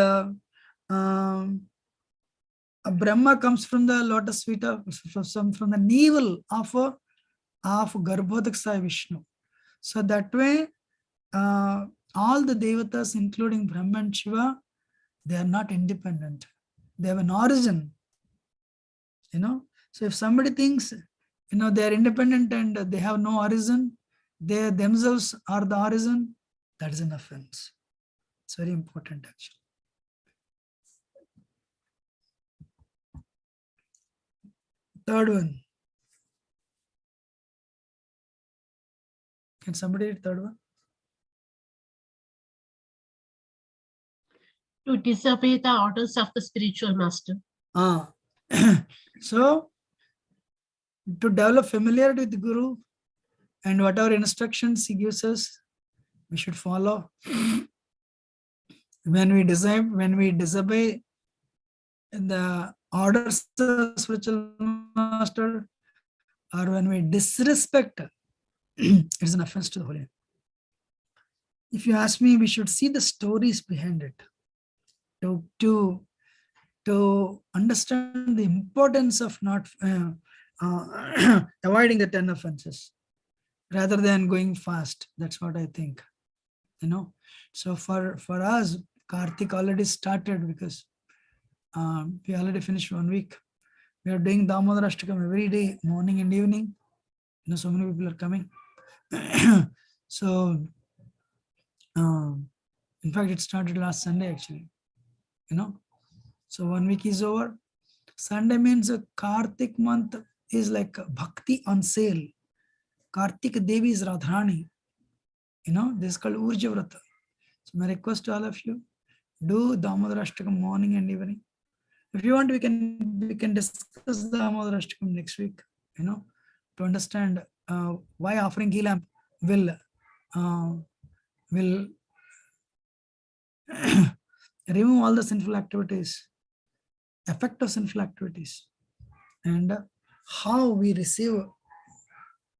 Brahma comes from the lotus feet of, from the navel of Garbhodaksa Vishnu. So that way, all the devatas, including Brahma and Shiva, they are not independent. They have an origin. So if somebody thinks, they are independent and they have no origin, they themselves are the origin, that is an offense. It's very important actually. Third one. Can somebody read third one? To disobey the orders of the spiritual master. So, to develop familiarity with the Guru and whatever instructions he gives us, we should follow. When we disobey the orders of spiritual master, or when we disrespect, it's an offense to the holy. If you ask me, we should see the stories behind it to understand the importance of not avoiding the 10 offenses. rather than going fast. That's what I think. So for us, Karthik already started because we already finished 1 week. We are doing Damodar Ashtakam every day, morning and evening. So many people are coming. So in fact, it started last Sunday actually. So 1 week is over. Sunday means Karthik month is like Bhakti on sale. Kartik Devi is Radharani. This is called Urja Vrata. So my request to all of you, do Damodar Ashtakam morning and evening. If you want, we can discuss Damodar Ashtakam next week, to understand why offering ghee lamp will remove all the sinful activities, effect of sinful activities, and how we receive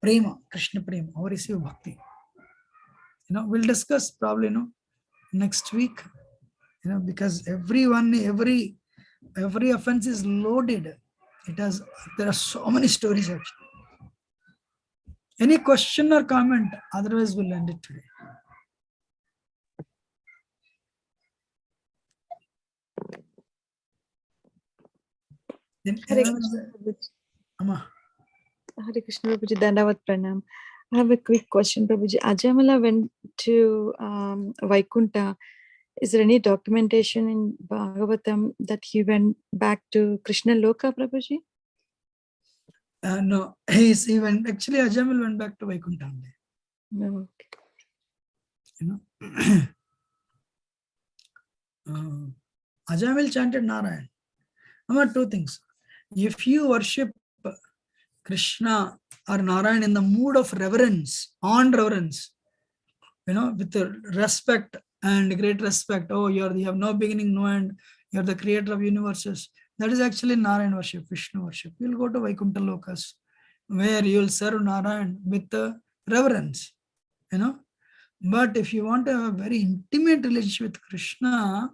prema, Krishna prema, how we receive bhakti. We'll discuss probably next week, because every offense is loaded. There are so many stories actually. Any question or comment? Otherwise, we'll end it today. Then Hare Krishna, Prabhuji. Amma. Hare Krishna, Prabhuji. Dandavat Pranam. I have a quick question, Prabhuji. Ajamala went to Vaikunta. Is there any documentation in Bhagavatam that he went back to Krishna Loka, Prabhuji? No, actually Ajamal went back to Vaikunta. No. Ajamil chanted Narayan. Two things. If you worship Krishna or Narayan in the mood of reverence, on reverence, with the respect and great respect, you have no beginning, no end, you're the creator of universes. That is actually Narayan worship, Vishnu worship. You'll go to Vaikuntha Lokas, where you'll serve Narayan with reverence, But if you want to have a very intimate relationship with Krishna,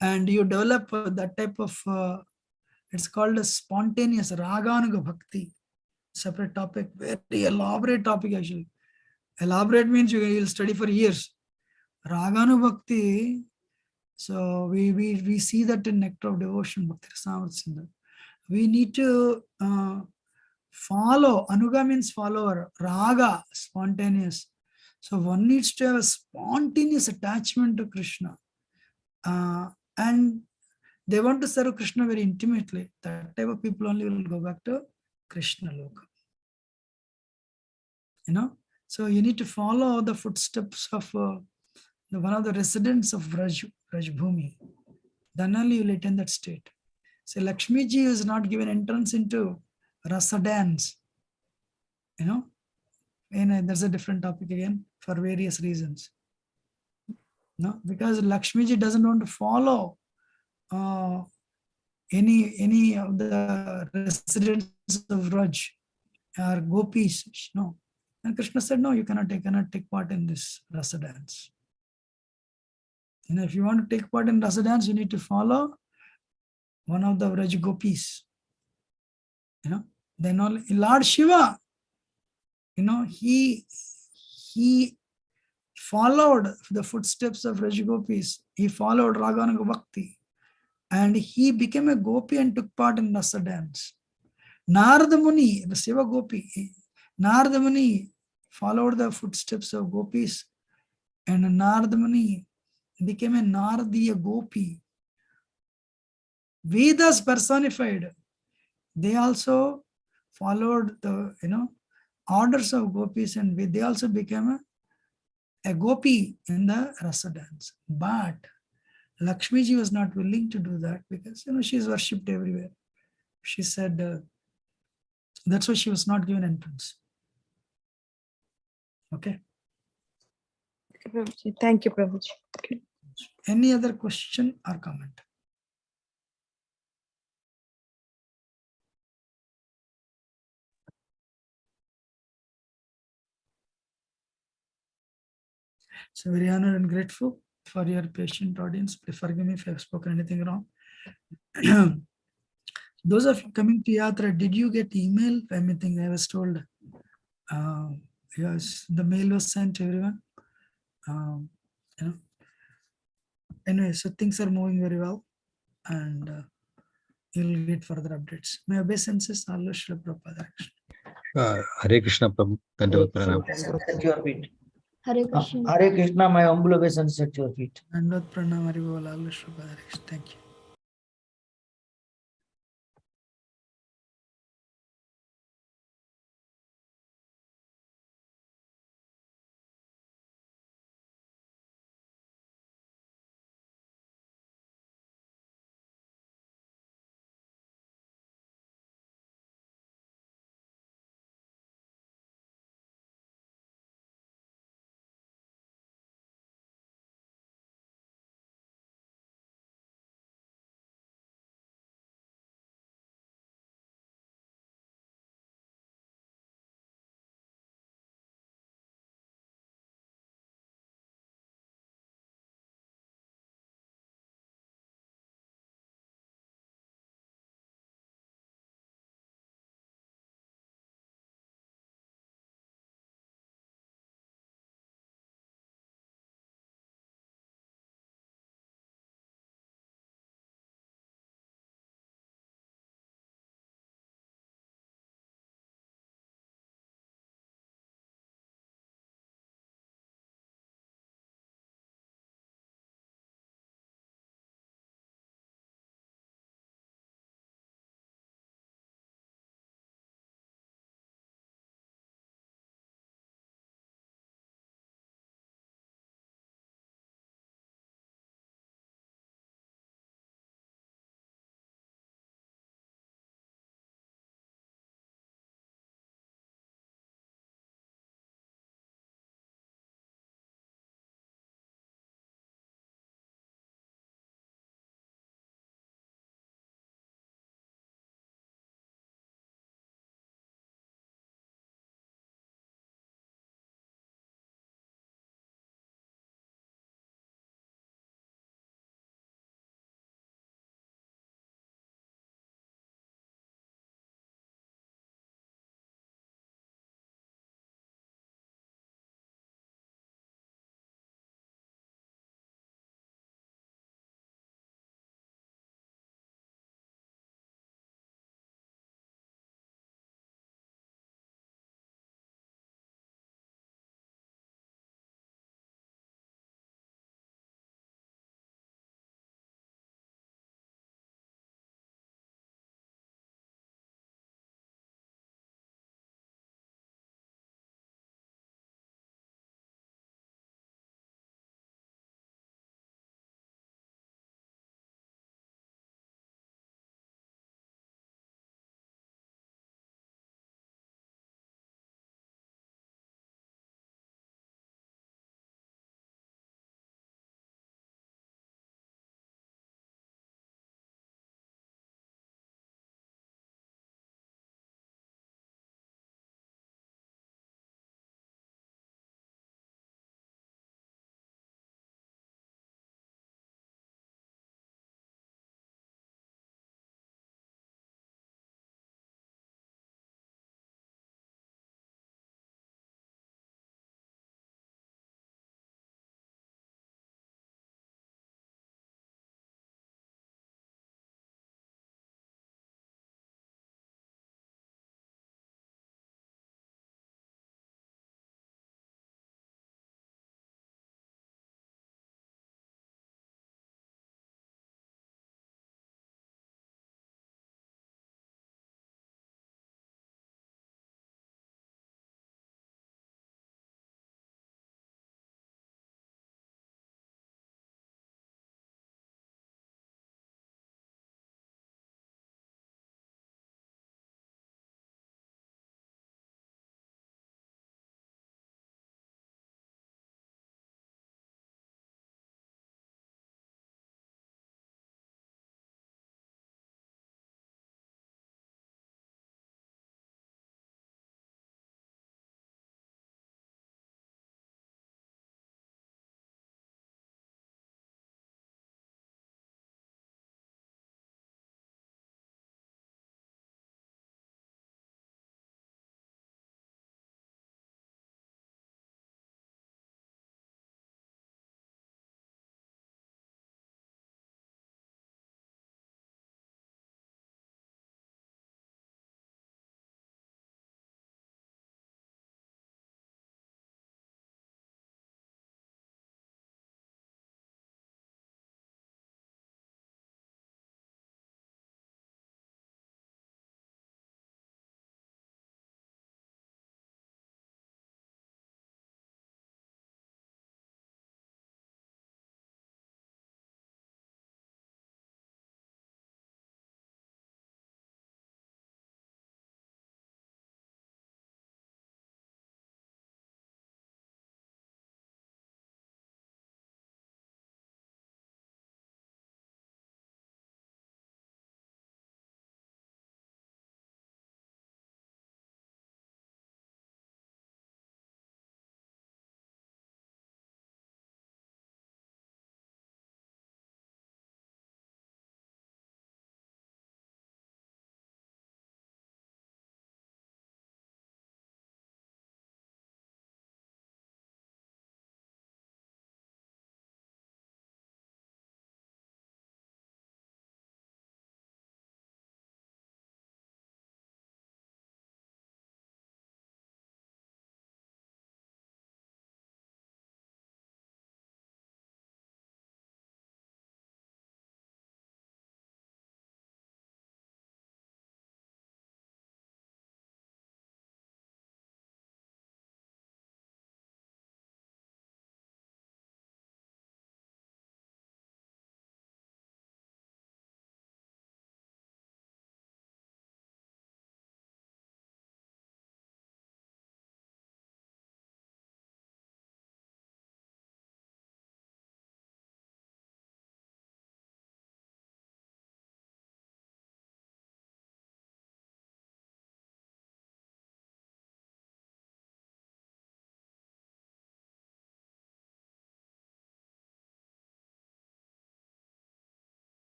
and you develop that type of, it's called a spontaneous Raganuga Bhakti, separate topic, very elaborate topic actually. Elaborate means you'll study for years. Raganu Bhakti, so we see that in Nectar of Devotion, Bhakti Rasamrita. We need to follow, Anuga means follower, Raga, spontaneous. So one needs to have a spontaneous attachment to Krishna. And they want to serve Krishna very intimately. That type of people only will go back to Krishna Loka. So you need to follow the footsteps of one of the residents of Rajbhumi. Then only you will attain that state. So Lakshmi ji is not given entrance into rasa dance. And there's a different topic again for various reasons. Because Lakshmi ji doesn't want to follow any of the residents of Raj or gopis. No. And Krishna said, no, you cannot take part in this rasa dance. If you want to take part in rasa dance, you need to follow one of the Raj gopis. Then only Lord Shiva, he followed the footsteps of Raj gopis. He followed Raganuga Bhakti. And he became a gopi and took part in rasa dance. Narada Muni, the Shiva gopi, Narada Muni followed the footsteps of gopis, and Narada Muni became a Naradiya gopi. Vedas personified. They also followed the orders of gopis, and they also became a gopi in the rasa dance. But Lakshmi ji was not willing to do that because she is worshipped everywhere. She said that's why she was not given entrance. Okay. Thank you, Prabhuji. Okay. Any other question or comment? So very honored and grateful for your patient audience. Please forgive me if I have spoken anything wrong. Those of you coming to Yatra, did you get email? Anything I was told Yes, the mail was sent to everyone. You know. Anyway, so things are moving very well, and you'll get further updates. My obeisances, Allah Shri Prabhupada. Hare Krishna Prabhu. Dandavat Pranam. At your feet. Hare Krishna. Hare Krishna, my humble obeisance at your feet. Dandavat Pranam, Hari Bol, Allah Shri Prabhupada. Thank you.